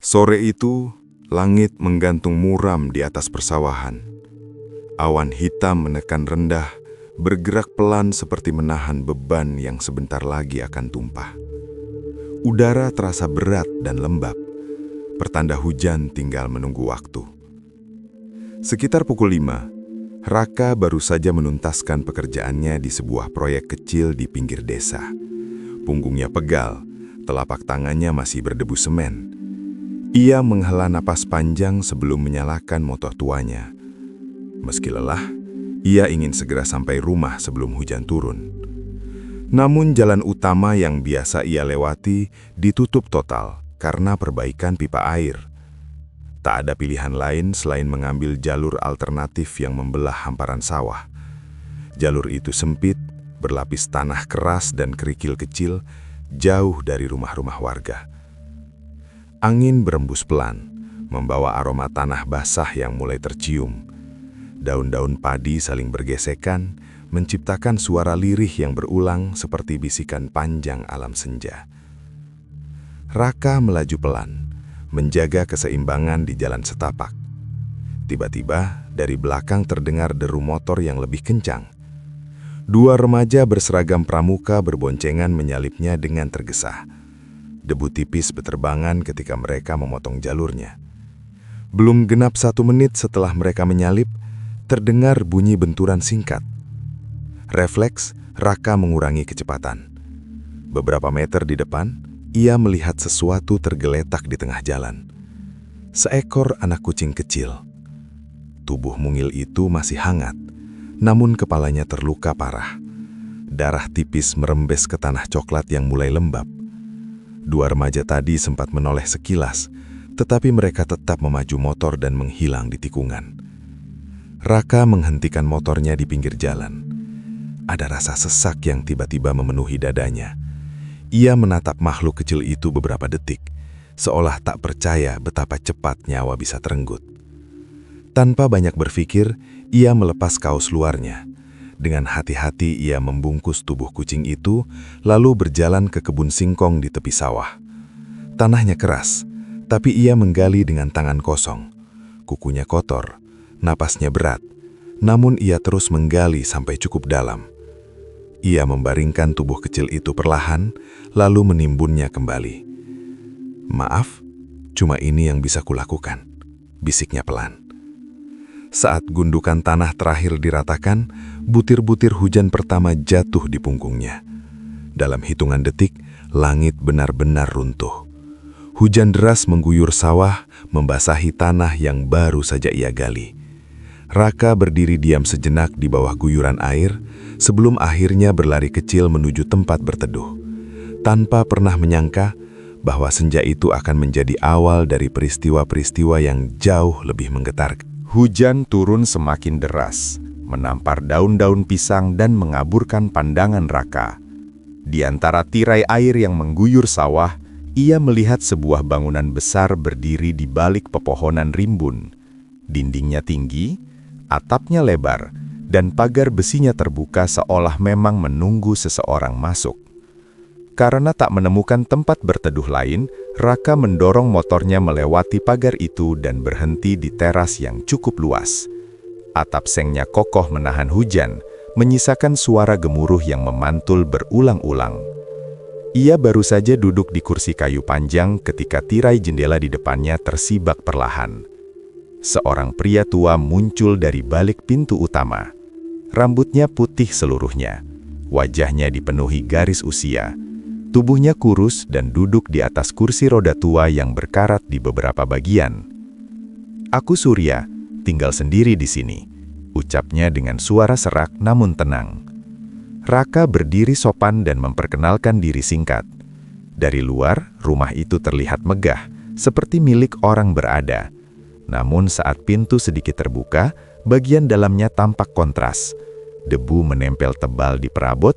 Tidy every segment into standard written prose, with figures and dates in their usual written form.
Sore itu, langit menggantung muram di atas persawahan. Awan hitam menekan rendah, bergerak pelan seperti menahan beban yang sebentar lagi akan tumpah. Udara terasa berat dan lembab, pertanda hujan tinggal menunggu waktu. Sekitar pukul 5, Raka baru saja menuntaskan pekerjaannya di sebuah proyek kecil di pinggir desa. Punggungnya pegal, telapak tangannya masih berdebu semen. Ia menghela napas panjang sebelum menyalakan motor tuanya. Meski lelah, ia ingin segera sampai rumah sebelum hujan turun. Namun jalan utama yang biasa ia lewati ditutup total karena perbaikan pipa air. Tak ada pilihan lain selain mengambil jalur alternatif yang membelah hamparan sawah. Jalur itu sempit, berlapis tanah keras dan kerikil kecil, jauh dari rumah-rumah warga. Angin berembus pelan, membawa aroma tanah basah yang mulai tercium. Daun-daun padi saling bergesekan, menciptakan suara lirih yang berulang seperti bisikan panjang alam senja. Raka melaju pelan, menjaga keseimbangan di jalan setapak. Tiba-tiba, dari belakang terdengar deru motor yang lebih kencang. Dua remaja berseragam pramuka berboncengan menyalipnya dengan tergesa. Debu tipis beterbangan ketika mereka memotong jalurnya. Belum genap 1 menit setelah mereka menyalip, terdengar bunyi benturan singkat. Refleks, Raka mengurangi kecepatan. Beberapa meter di depan, ia melihat sesuatu tergeletak di tengah jalan. Seekor anak kucing kecil. Tubuh mungil itu masih hangat, namun kepalanya terluka parah. Darah tipis merembes ke tanah coklat yang mulai lembab. Dua remaja tadi sempat menoleh sekilas, tetapi mereka tetap memaju motor dan menghilang di tikungan. Raka menghentikan motornya di pinggir jalan. Ada rasa sesak yang tiba-tiba memenuhi dadanya. Ia menatap makhluk kecil itu beberapa detik, seolah tak percaya betapa cepat nyawa bisa terenggut. Tanpa banyak berpikir, ia melepas kaos luarnya. Dengan hati-hati ia membungkus tubuh kucing itu, lalu berjalan ke kebun singkong di tepi sawah. Tanahnya keras, tapi ia menggali dengan tangan kosong. Kukunya kotor, napasnya berat, namun ia terus menggali sampai cukup dalam. Ia membaringkan tubuh kecil itu perlahan, lalu menimbunnya kembali. "Maaf, cuma ini yang bisa kulakukan," bisiknya pelan. Saat gundukan tanah terakhir diratakan, butir-butir hujan pertama jatuh di punggungnya. Dalam hitungan detik, langit benar-benar runtuh. Hujan deras mengguyur sawah, membasahi tanah yang baru saja ia gali. Raka berdiri diam sejenak di bawah guyuran air, sebelum akhirnya berlari kecil menuju tempat berteduh. Tanpa pernah menyangka bahwa senja itu akan menjadi awal dari peristiwa-peristiwa yang jauh lebih menggetarkan. Hujan turun semakin deras, menampar daun-daun pisang dan mengaburkan pandangan Raka. Di antara tirai air yang mengguyur sawah, ia melihat sebuah bangunan besar berdiri di balik pepohonan rimbun. Dindingnya tinggi, atapnya lebar, dan pagar besinya terbuka seolah memang menunggu seseorang masuk. Karena tak menemukan tempat berteduh lain, Raka mendorong motornya melewati pagar itu dan berhenti di teras yang cukup luas. Atap sengnya kokoh menahan hujan, menyisakan suara gemuruh yang memantul berulang-ulang. Ia baru saja duduk di kursi kayu panjang ketika tirai jendela di depannya tersibak perlahan. Seorang pria tua muncul dari balik pintu utama. Rambutnya putih seluruhnya, wajahnya dipenuhi garis usia. Tubuhnya kurus dan duduk di atas kursi roda tua yang berkarat di beberapa bagian. "Aku Surya, tinggal sendiri di sini," ucapnya dengan suara serak namun tenang. Raka berdiri sopan dan memperkenalkan diri singkat. Dari luar, rumah itu terlihat megah, seperti milik orang berada. Namun saat pintu sedikit terbuka, bagian dalamnya tampak kontras. Debu menempel tebal di perabot,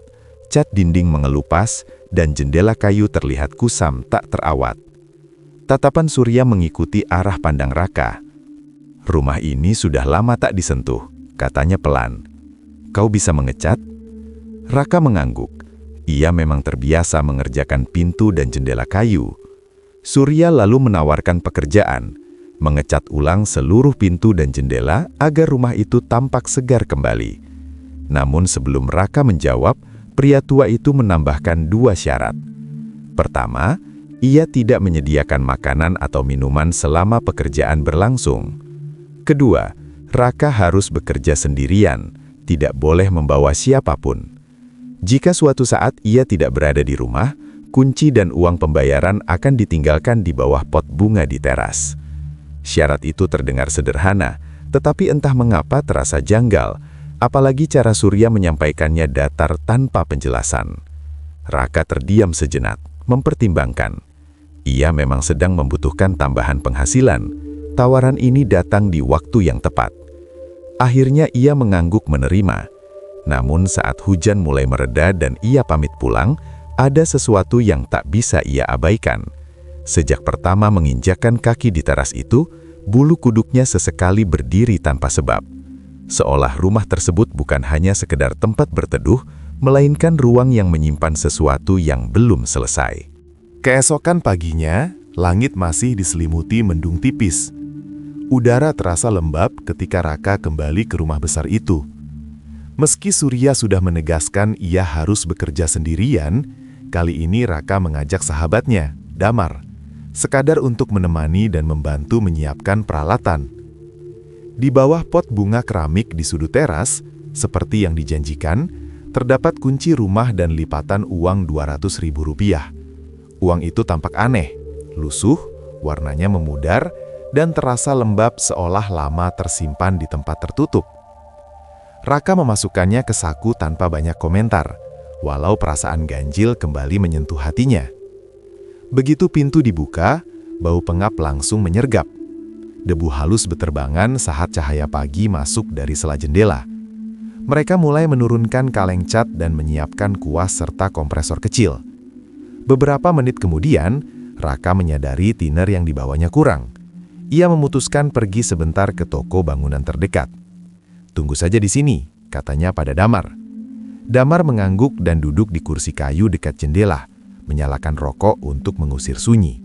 cat dinding mengelupas, dan jendela kayu terlihat kusam tak terawat. Tatapan Surya mengikuti arah pandang Raka. "Rumah ini sudah lama tak disentuh," katanya pelan. "Kau bisa mengecat?" Raka mengangguk. Ia memang terbiasa mengerjakan pintu dan jendela kayu. Surya lalu menawarkan pekerjaan, mengecat ulang seluruh pintu dan jendela agar rumah itu tampak segar kembali. Namun sebelum Raka menjawab, pria tua itu menambahkan 2 syarat. Pertama, ia tidak menyediakan makanan atau minuman selama pekerjaan berlangsung. Kedua, Raka harus bekerja sendirian, tidak boleh membawa siapapun. Jika suatu saat ia tidak berada di rumah, kunci dan uang pembayaran akan ditinggalkan di bawah pot bunga di teras. Syarat itu terdengar sederhana, tetapi entah mengapa terasa janggal, apalagi cara Surya menyampaikannya datar tanpa penjelasan. Raka terdiam sejenak, mempertimbangkan. Ia memang sedang membutuhkan tambahan penghasilan. Tawaran ini datang di waktu yang tepat. Akhirnya ia mengangguk menerima. Namun saat hujan mulai mereda dan ia pamit pulang, ada sesuatu yang tak bisa ia abaikan. Sejak pertama menginjakkan kaki di teras itu, bulu kuduknya sesekali berdiri tanpa sebab. Seolah rumah tersebut bukan hanya sekedar tempat berteduh, melainkan ruang yang menyimpan sesuatu yang belum selesai. Keesokan paginya, langit masih diselimuti mendung tipis. Udara terasa lembab ketika Raka kembali ke rumah besar itu. Meski Surya sudah menegaskan ia harus bekerja sendirian, kali ini Raka mengajak sahabatnya, Damar, sekadar untuk menemani dan membantu menyiapkan peralatan. Di bawah pot bunga keramik di sudut teras, seperti yang dijanjikan, terdapat kunci rumah dan lipatan uang Rp200.000. Uang itu tampak aneh, lusuh, warnanya memudar, dan terasa lembab seolah lama tersimpan di tempat tertutup. Raka memasukkannya ke saku tanpa banyak komentar, walau perasaan ganjil kembali menyentuh hatinya. Begitu pintu dibuka, bau pengap langsung menyergap. Debu halus beterbangan saat cahaya pagi masuk dari sela jendela. Mereka mulai menurunkan kaleng cat dan menyiapkan kuas serta kompresor kecil. Beberapa menit kemudian, Raka menyadari tiner yang dibawanya kurang. Ia memutuskan pergi sebentar ke toko bangunan terdekat. "Tunggu saja di sini," katanya pada Damar. Damar mengangguk dan duduk di kursi kayu dekat jendela, menyalakan rokok untuk mengusir sunyi.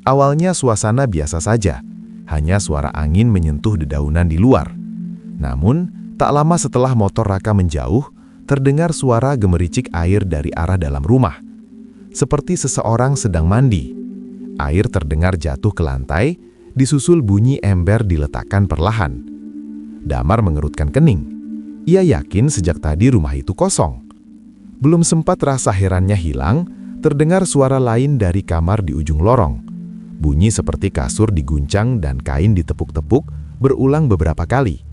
Awalnya suasana biasa saja, hanya suara angin menyentuh dedaunan di luar. Namun, tak lama setelah motor Raka menjauh, terdengar suara gemericik air dari arah dalam rumah. Seperti seseorang sedang mandi. Air terdengar jatuh ke lantai, disusul bunyi ember diletakkan perlahan. Damar mengerutkan kening. Ia yakin sejak tadi rumah itu kosong. Belum sempat rasa herannya hilang, terdengar suara lain dari kamar di ujung lorong. Bunyi seperti kasur diguncang dan kain ditepuk-tepuk berulang beberapa kali.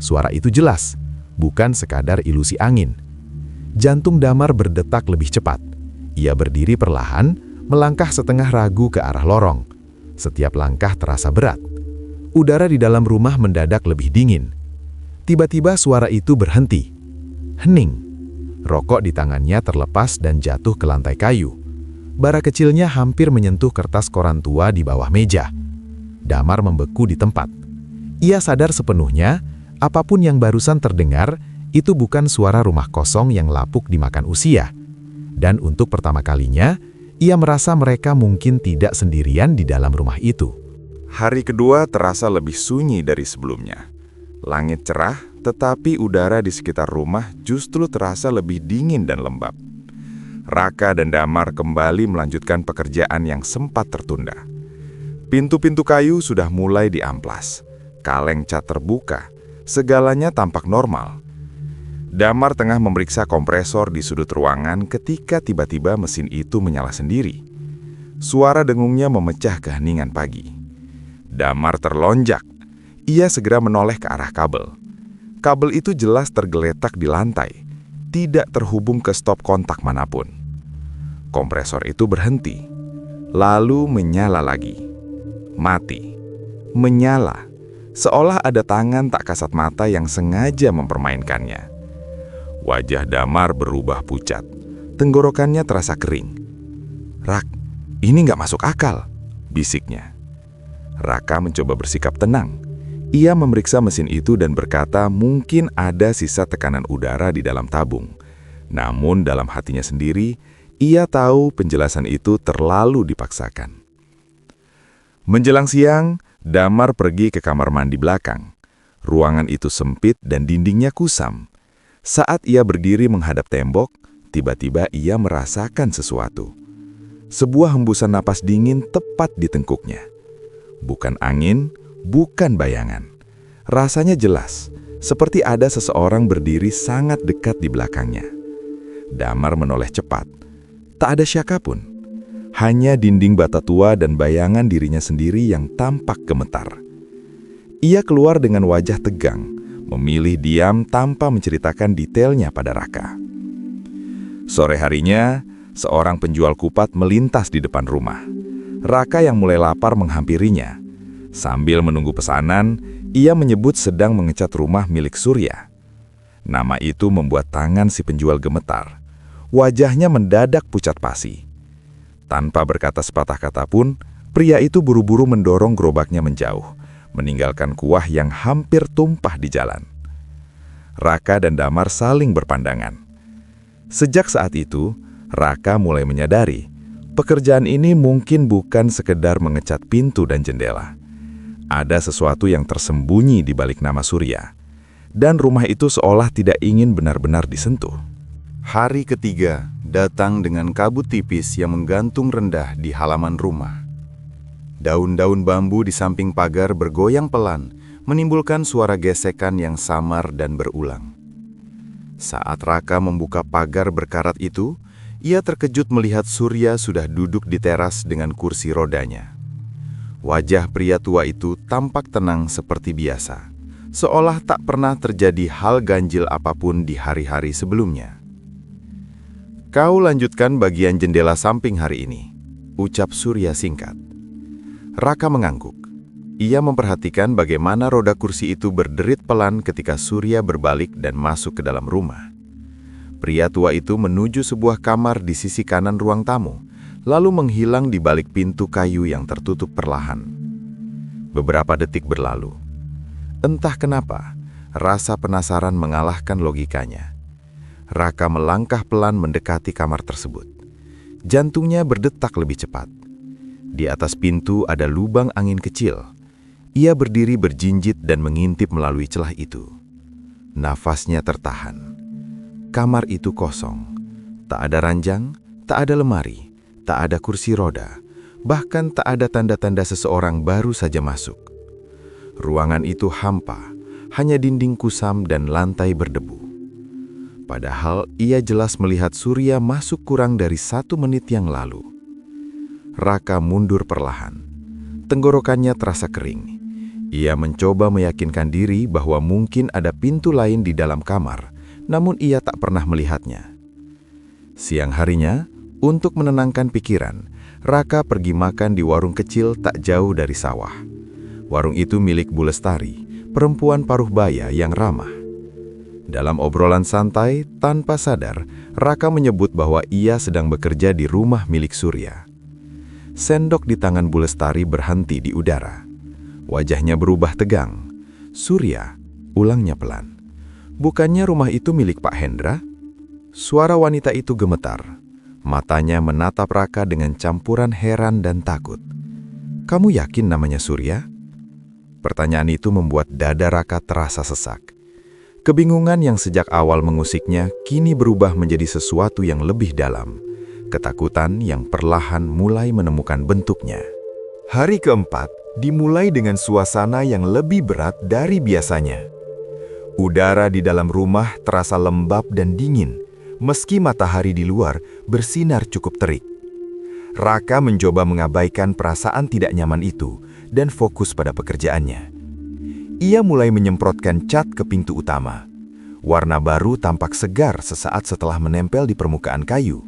Suara itu jelas, bukan sekadar ilusi angin. Jantung Damar berdetak lebih cepat. Ia berdiri perlahan, melangkah setengah ragu ke arah lorong. Setiap langkah terasa berat. Udara di dalam rumah mendadak lebih dingin. Tiba-tiba suara itu berhenti. Hening. Rokok di tangannya terlepas dan jatuh ke lantai kayu. Bara kecilnya hampir menyentuh kertas koran tua di bawah meja. Damar membeku di tempat. Ia sadar sepenuhnya, apapun yang barusan terdengar, itu bukan suara rumah kosong yang lapuk dimakan usia. Dan untuk pertama kalinya, ia merasa mereka mungkin tidak sendirian di dalam rumah itu. Hari kedua terasa lebih sunyi dari sebelumnya. Langit cerah, tetapi udara di sekitar rumah justru terasa lebih dingin dan lembab. Raka dan Damar kembali melanjutkan pekerjaan yang sempat tertunda. Pintu-pintu kayu sudah mulai diamplas. Kaleng cat terbuka. Segalanya tampak normal. Damar tengah memeriksa kompresor di sudut ruangan ketika tiba-tiba mesin itu menyala sendiri. Suara dengungnya memecah keheningan pagi. Damar terlonjak. Ia segera menoleh ke arah kabel. Kabel itu jelas tergeletak di lantai, tidak terhubung ke stop kontak manapun. Kompresor itu berhenti, lalu menyala lagi. Mati. Menyala, seolah ada tangan tak kasat mata yang sengaja mempermainkannya. Wajah Damar berubah pucat. Tenggorokannya terasa kering. "Rak, ini nggak masuk akal," bisiknya. Raka mencoba bersikap tenang. Ia memeriksa mesin itu dan berkata mungkin ada sisa tekanan udara di dalam tabung. Namun dalam hatinya sendiri, Ia tahu penjelasan itu terlalu dipaksakan. Menjelang siang, Damar pergi ke kamar mandi belakang. Ruangan itu sempit dan dindingnya kusam. Saat ia berdiri menghadap tembok, tiba-tiba ia merasakan sesuatu. Sebuah hembusan napas dingin tepat di tengkuknya. Bukan angin, bukan bayangan. Rasanya jelas, seperti ada seseorang berdiri sangat dekat di belakangnya. Damar menoleh cepat. Tak ada siapapun. Hanya dinding bata tua dan bayangan dirinya sendiri yang tampak gemetar. Ia keluar dengan wajah tegang, memilih diam tanpa menceritakan detailnya pada Raka. Sore harinya, seorang penjual kupat melintas di depan rumah. Raka yang mulai lapar menghampirinya. Sambil menunggu pesanan, ia menyebut sedang mengecat rumah milik Surya. Nama itu membuat tangan si penjual gemetar. Wajahnya mendadak pucat pasi. Tanpa berkata sepatah kata pun, pria itu buru-buru mendorong gerobaknya menjauh, meninggalkan kuah yang hampir tumpah di jalan. Raka dan Damar saling berpandangan. Sejak saat itu, Raka mulai menyadari, pekerjaan ini mungkin bukan sekedar mengecat pintu dan jendela. Ada sesuatu yang tersembunyi di balik nama Surya, dan rumah itu seolah tidak ingin benar-benar disentuh. Hari ketiga datang dengan kabut tipis yang menggantung rendah di halaman rumah. Daun-daun bambu di samping pagar bergoyang pelan, menimbulkan suara gesekan yang samar dan berulang. Saat Raka membuka pagar berkarat itu, ia terkejut melihat Surya sudah duduk di teras dengan kursi rodanya. Wajah pria tua itu tampak tenang seperti biasa, seolah tak pernah terjadi hal ganjil apapun di hari-hari sebelumnya. "Kau lanjutkan bagian jendela samping hari ini," ucap Surya singkat. Raka mengangguk. Ia memperhatikan bagaimana roda kursi itu berderit pelan ketika Surya berbalik dan masuk ke dalam rumah. Pria tua itu menuju sebuah kamar di sisi kanan ruang tamu, lalu menghilang di balik pintu kayu yang tertutup perlahan. Beberapa detik berlalu. Entah kenapa, rasa penasaran mengalahkan logikanya. Raka melangkah pelan mendekati kamar tersebut. Jantungnya berdetak lebih cepat. Di atas pintu ada lubang angin kecil. Ia berdiri berjinjit dan mengintip melalui celah itu. Nafasnya tertahan. Kamar itu kosong. Tak ada ranjang, tak ada lemari, tak ada kursi roda, bahkan tak ada tanda-tanda seseorang baru saja masuk. Ruangan itu hampa, hanya dinding kusam dan lantai berdebu. Padahal ia jelas melihat Surya masuk kurang dari 1 menit yang lalu. Raka mundur perlahan. Tenggorokannya terasa kering. Ia mencoba meyakinkan diri bahwa mungkin ada pintu lain di dalam kamar, namun ia tak pernah melihatnya. Siang harinya, untuk menenangkan pikiran, Raka pergi makan di warung kecil tak jauh dari sawah. Warung itu milik Bu Lestari, perempuan paruh baya yang ramah. Dalam obrolan santai, tanpa sadar, Raka menyebut bahwa ia sedang bekerja di rumah milik Surya. Sendok di tangan Bu Lestari berhenti di udara. Wajahnya berubah tegang. "Surya," ulangnya pelan. "Bukannya rumah itu milik Pak Hendra?" Suara wanita itu gemetar. Matanya menatap Raka dengan campuran heran dan takut. "Kamu yakin namanya Surya?" Pertanyaan itu membuat dada Raka terasa sesak. Kebingungan yang sejak awal mengusiknya kini berubah menjadi sesuatu yang lebih dalam. Ketakutan yang perlahan mulai menemukan bentuknya. Hari keempat dimulai dengan suasana yang lebih berat dari biasanya. Udara di dalam rumah terasa lembab dan dingin, meski matahari di luar bersinar cukup terik. Raka mencoba mengabaikan perasaan tidak nyaman itu dan fokus pada pekerjaannya. Ia mulai menyemprotkan cat ke pintu utama. Warna baru tampak segar sesaat setelah menempel di permukaan kayu.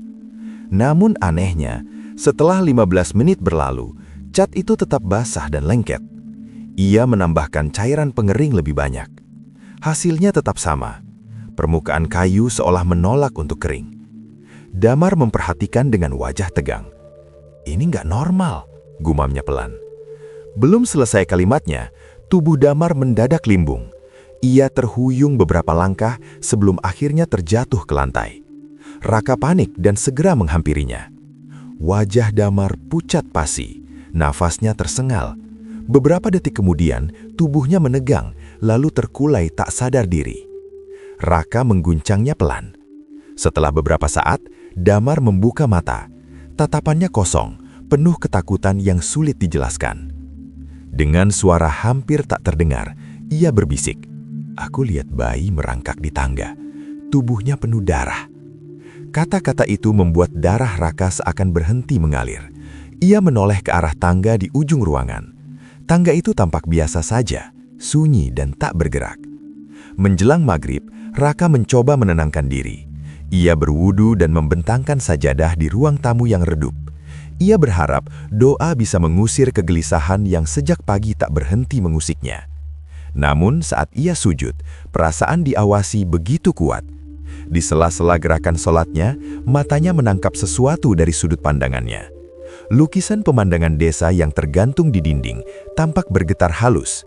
Namun anehnya, setelah 15 menit berlalu, cat itu tetap basah dan lengket. Ia menambahkan cairan pengering lebih banyak. Hasilnya tetap sama. Permukaan kayu seolah menolak untuk kering. Damar memperhatikan dengan wajah tegang. "Ini nggak normal," gumamnya pelan. Belum selesai kalimatnya, tubuh Damar mendadak limbung. Ia terhuyung beberapa langkah sebelum akhirnya terjatuh ke lantai. Raka panik dan segera menghampirinya. Wajah Damar pucat pasi, nafasnya tersengal. Beberapa detik kemudian, tubuhnya menegang, lalu terkulai tak sadar diri. Raka mengguncangnya pelan. Setelah beberapa saat, Damar membuka mata. Tatapannya kosong, penuh ketakutan yang sulit dijelaskan. Dengan suara hampir tak terdengar, ia berbisik, "Aku lihat bayi merangkak di tangga. Tubuhnya penuh darah." Kata-kata itu membuat darah Raka seakan berhenti mengalir. Ia menoleh ke arah tangga di ujung ruangan. Tangga itu tampak biasa saja, sunyi dan tak bergerak. Menjelang maghrib, Raka mencoba menenangkan diri. Ia berwudu dan membentangkan sajadah di ruang tamu yang redup. Ia berharap doa bisa mengusir kegelisahan yang sejak pagi tak berhenti mengusiknya. Namun saat ia sujud, perasaan diawasi begitu kuat. Di sela-sela gerakan sholatnya, matanya menangkap sesuatu dari sudut pandangannya. Lukisan pemandangan desa yang tergantung di dinding tampak bergetar halus.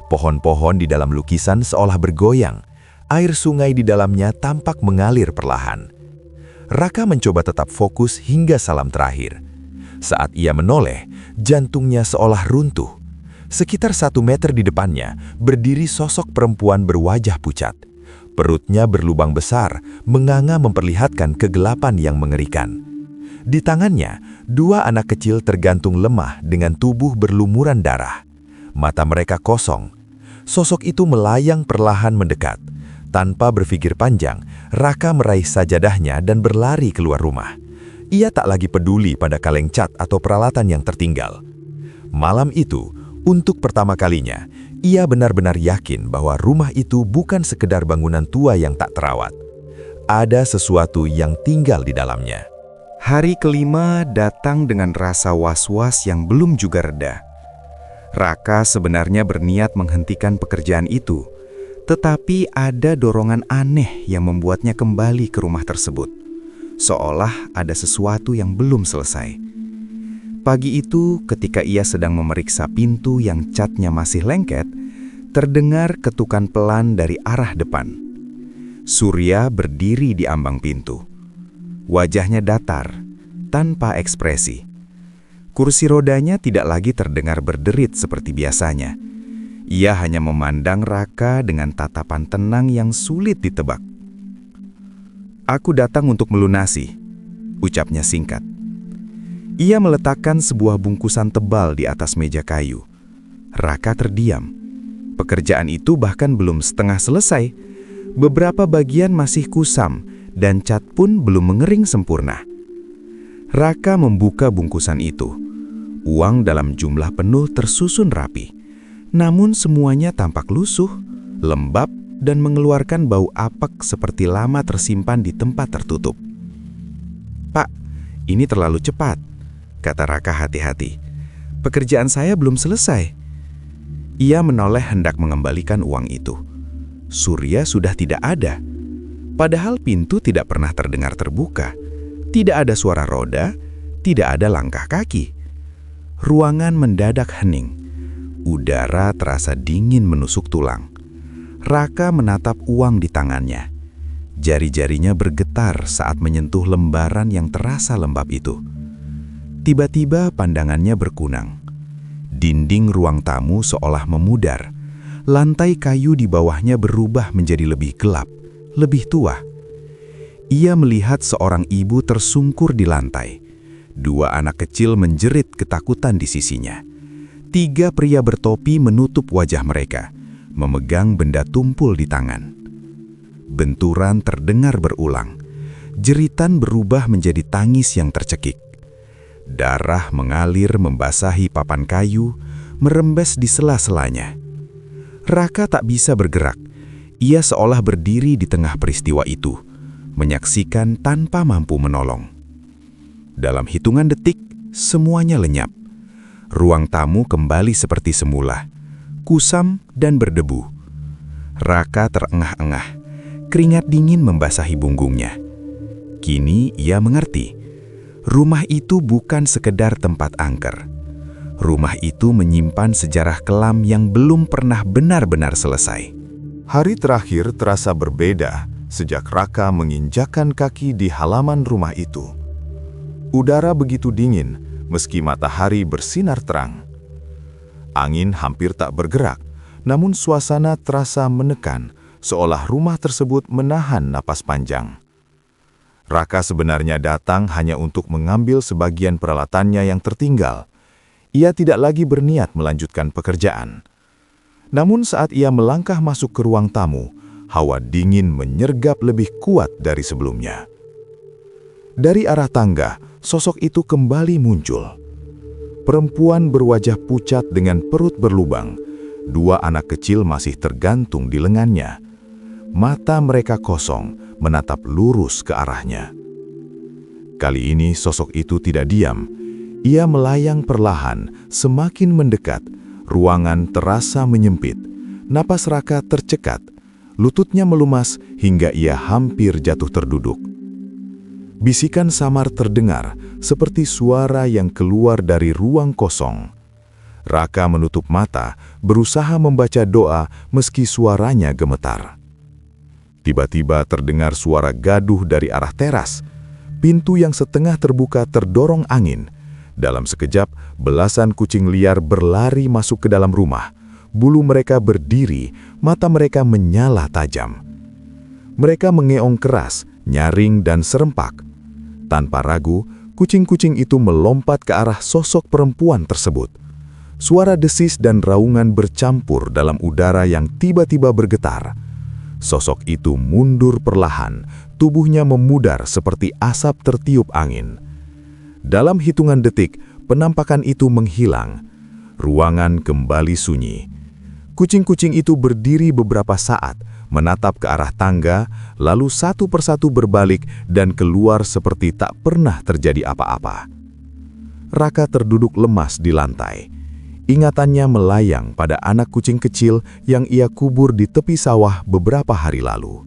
Pohon-pohon di dalam lukisan seolah bergoyang. Air sungai di dalamnya tampak mengalir perlahan. Raka mencoba tetap fokus hingga salam terakhir. Saat ia menoleh, jantungnya seolah runtuh. Sekitar 1 meter di depannya, berdiri sosok perempuan berwajah pucat. Perutnya berlubang besar, menganga memperlihatkan kegelapan yang mengerikan. Di tangannya, 2 anak kecil tergantung lemah dengan tubuh berlumuran darah. Mata mereka kosong. Sosok itu melayang perlahan mendekat. Tanpa berpikir panjang, Raka meraih sajadahnya dan berlari keluar rumah. Ia tak lagi peduli pada kaleng cat atau peralatan yang tertinggal. Malam itu, untuk pertama kalinya, ia benar-benar yakin bahwa rumah itu bukan sekedar bangunan tua yang tak terawat. Ada sesuatu yang tinggal di dalamnya. Hari kelima datang dengan rasa was-was yang belum juga reda. Raka sebenarnya berniat menghentikan pekerjaan itu, tetapi ada dorongan aneh yang membuatnya kembali ke rumah tersebut. Seolah ada sesuatu yang belum selesai. Pagi itu, ketika ia sedang memeriksa pintu yang catnya masih lengket, terdengar ketukan pelan dari arah depan. Surya berdiri di ambang pintu. Wajahnya datar, tanpa ekspresi. Kursi rodanya tidak lagi terdengar berderit seperti biasanya. Ia hanya memandang Raka dengan tatapan tenang yang sulit ditebak. "Aku datang untuk melunasi," ucapnya singkat. Ia meletakkan sebuah bungkusan tebal di atas meja kayu. Raka terdiam. Pekerjaan itu bahkan belum setengah selesai. Beberapa bagian masih kusam dan cat pun belum mengering sempurna. Raka membuka bungkusan itu. Uang dalam jumlah penuh tersusun rapi. Namun semuanya tampak lusuh, lembab, dan mengeluarkan bau apek seperti lama tersimpan di tempat tertutup. "Pak, ini terlalu cepat," kata Raka hati-hati. "Pekerjaan saya belum selesai." Ia menoleh hendak mengembalikan uang itu. Surya sudah tidak ada. Padahal pintu tidak pernah terdengar terbuka. Tidak ada suara roda, tidak ada langkah kaki. Ruangan mendadak hening. Udara terasa dingin menusuk tulang. Raka menatap uang di tangannya. Jari-jarinya bergetar saat menyentuh lembaran yang terasa lembab itu. Tiba-tiba pandangannya berkunang. Dinding ruang tamu seolah memudar. Lantai kayu di bawahnya berubah menjadi lebih gelap, lebih tua. Ia melihat seorang ibu tersungkur di lantai. 2 anak kecil menjerit ketakutan di sisinya. 3 pria bertopi menutup wajah mereka, memegang benda tumpul di tangan. Benturan terdengar berulang. Jeritan berubah menjadi tangis yang tercekik. Darah mengalir membasahi papan kayu, merembes di sela-selanya. Raka tak bisa bergerak. Ia seolah berdiri di tengah peristiwa itu, menyaksikan tanpa mampu menolong. Dalam hitungan detik, semuanya lenyap. Ruang tamu kembali seperti semula, kusam dan berdebu. Raka terengah-engah, keringat dingin membasahi punggungnya. Kini ia mengerti, rumah itu bukan sekedar tempat angker. Rumah itu menyimpan sejarah kelam yang belum pernah benar-benar selesai. Hari terakhir terasa berbeda sejak Raka menginjakkan kaki di halaman rumah itu. Udara begitu dingin, meski matahari bersinar terang. Angin hampir tak bergerak, namun suasana terasa menekan, seolah rumah tersebut menahan napas panjang. Raka sebenarnya datang hanya untuk mengambil sebagian peralatannya yang tertinggal. Ia tidak lagi berniat melanjutkan pekerjaan. Namun saat ia melangkah masuk ke ruang tamu, hawa dingin menyergap lebih kuat dari sebelumnya. Dari arah tangga, sosok itu kembali muncul. Perempuan berwajah pucat dengan perut berlubang. 2 anak kecil masih tergantung di lengannya. Mata mereka kosong, menatap lurus ke arahnya. Kali ini sosok itu tidak diam. Ia melayang perlahan, semakin mendekat. Ruangan terasa menyempit. Napas Raka tercekat. Lututnya melumas hingga ia hampir jatuh terduduk. Bisikan samar terdengar, seperti suara yang keluar dari ruang kosong. Raka menutup mata, berusaha membaca doa meski suaranya gemetar. Tiba-tiba terdengar suara gaduh dari arah teras. Pintu yang setengah terbuka terdorong angin. Dalam sekejap, belasan kucing liar berlari masuk ke dalam rumah. Bulu mereka berdiri, mata mereka menyala tajam. Mereka mengeong keras, nyaring dan serempak. Tanpa ragu, kucing-kucing itu melompat ke arah sosok perempuan tersebut. Suara desis dan raungan bercampur dalam udara yang tiba-tiba bergetar. Sosok itu mundur perlahan, tubuhnya memudar seperti asap tertiup angin. Dalam hitungan detik, penampakan itu menghilang. Ruangan kembali sunyi. Kucing-kucing itu berdiri beberapa saat, menatap ke arah tangga, lalu satu persatu berbalik dan keluar seperti tak pernah terjadi apa-apa. Raka terduduk lemas di lantai. Ingatannya melayang pada anak kucing kecil yang ia kubur di tepi sawah beberapa hari lalu.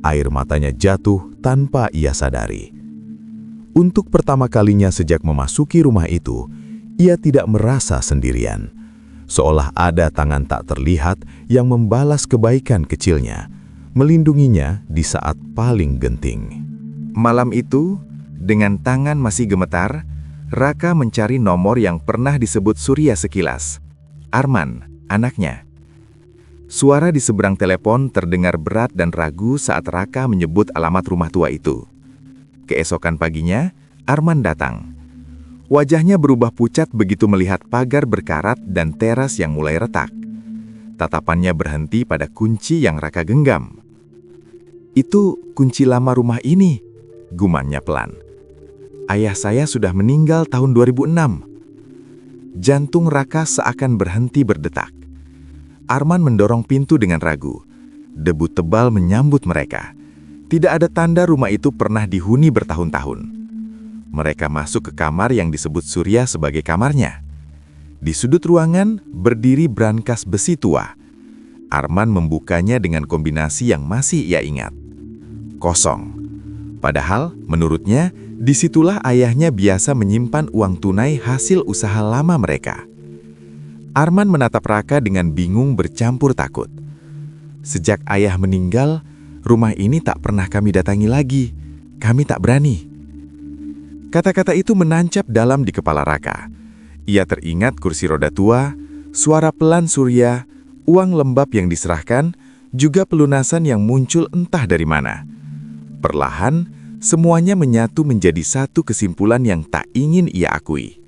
Air matanya jatuh tanpa ia sadari. Untuk pertama kalinya sejak memasuki rumah itu, ia tidak merasa sendirian. Seolah ada tangan tak terlihat yang membalas kebaikan kecilnya, melindunginya di saat paling genting. Malam itu, dengan tangan masih gemetar, Raka mencari nomor yang pernah disebut Surya sekilas. Arman, anaknya. Suara di seberang telepon terdengar berat dan ragu saat Raka menyebut alamat rumah tua itu. Keesokan paginya, Arman datang. Wajahnya berubah pucat begitu melihat pagar berkarat dan teras yang mulai retak. Tatapannya berhenti pada kunci yang Raka genggam. "Itu kunci lama rumah ini," gumannya pelan. "Ayah saya sudah meninggal tahun 2006. Jantung Raka seakan berhenti berdetak. Arman mendorong pintu dengan ragu. Debu tebal menyambut mereka. Tidak ada tanda rumah itu pernah dihuni bertahun-tahun. Mereka masuk ke kamar yang disebut Surya sebagai kamarnya. Di sudut ruangan berdiri brankas besi tua. Arman membukanya dengan kombinasi yang masih ia ingat. Kosong. Padahal, menurutnya, disitulah ayahnya biasa menyimpan uang tunai hasil usaha lama mereka. Arman menatap Raka dengan bingung bercampur takut. "Sejak ayah meninggal, rumah ini tak pernah kami datangi lagi. Kami tak berani." Kata-kata itu menancap dalam di kepala Raka. Ia teringat kursi roda tua, suara pelan Surya, uang lembab yang diserahkan, juga pelunasan yang muncul entah dari mana. Perlahan, semuanya menyatu menjadi satu kesimpulan yang tak ingin ia akui.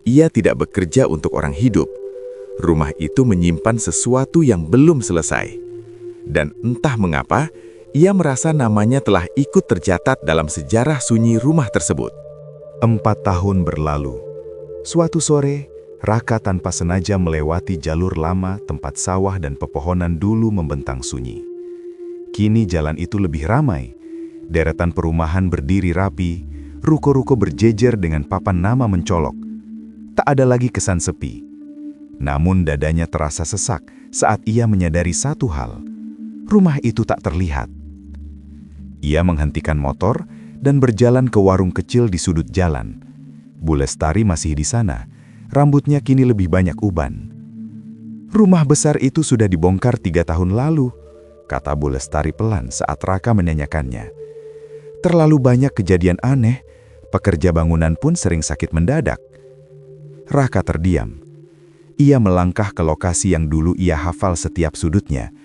Ia tidak bekerja untuk orang hidup. Rumah itu menyimpan sesuatu yang belum selesai. Dan entah mengapa, ia merasa namanya telah ikut tercatat dalam sejarah sunyi rumah tersebut. 4 tahun berlalu. Suatu sore, Raka tanpa sengaja melewati jalur lama tempat sawah dan pepohonan dulu membentang sunyi. Kini jalan itu lebih ramai. Deretan perumahan berdiri rapi, ruko-ruko berjejer dengan papan nama mencolok. Tak ada lagi kesan sepi. Namun dadanya terasa sesak saat ia menyadari satu hal. Rumah itu tak terlihat. Ia menghentikan motor dan berjalan ke warung kecil di sudut jalan. Bu Lestari masih di sana. Rambutnya kini lebih banyak uban. Rumah besar itu sudah dibongkar 3 tahun lalu. kata Bu Lestari pelan saat Raka menanyakannya. Terlalu banyak kejadian aneh, pekerja bangunan pun sering sakit mendadak. Raka terdiam. Ia melangkah ke lokasi yang dulu ia hafal setiap sudutnya.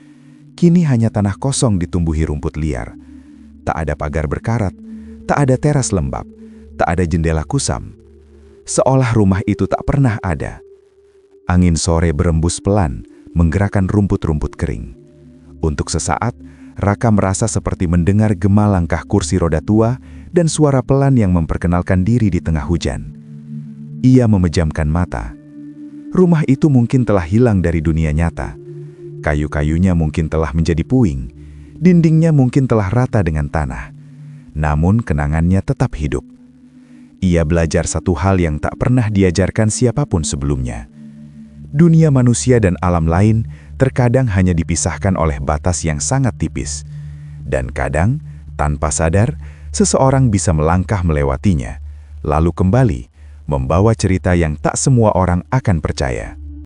Kini hanya tanah kosong ditumbuhi rumput liar. Tak ada pagar berkarat, tak ada teras lembab, tak ada jendela kusam. Seolah rumah itu tak pernah ada. Angin sore berembus pelan, menggerakkan rumput-rumput kering. Untuk sesaat, Raka merasa seperti mendengar gema langkah kursi roda tua dan suara pelan yang memperkenalkan diri di tengah hujan. Ia memejamkan mata. Rumah itu mungkin telah hilang dari dunia nyata. Kayu-kayunya mungkin telah menjadi puing. Dindingnya mungkin telah rata dengan tanah. Namun kenangannya tetap hidup. Ia belajar satu hal yang tak pernah diajarkan siapapun sebelumnya. Dunia manusia dan alam lain terkadang hanya dipisahkan oleh batas yang sangat tipis. Dan kadang, tanpa sadar, seseorang bisa melangkah melewatinya, lalu kembali, membawa cerita yang tak semua orang akan percaya.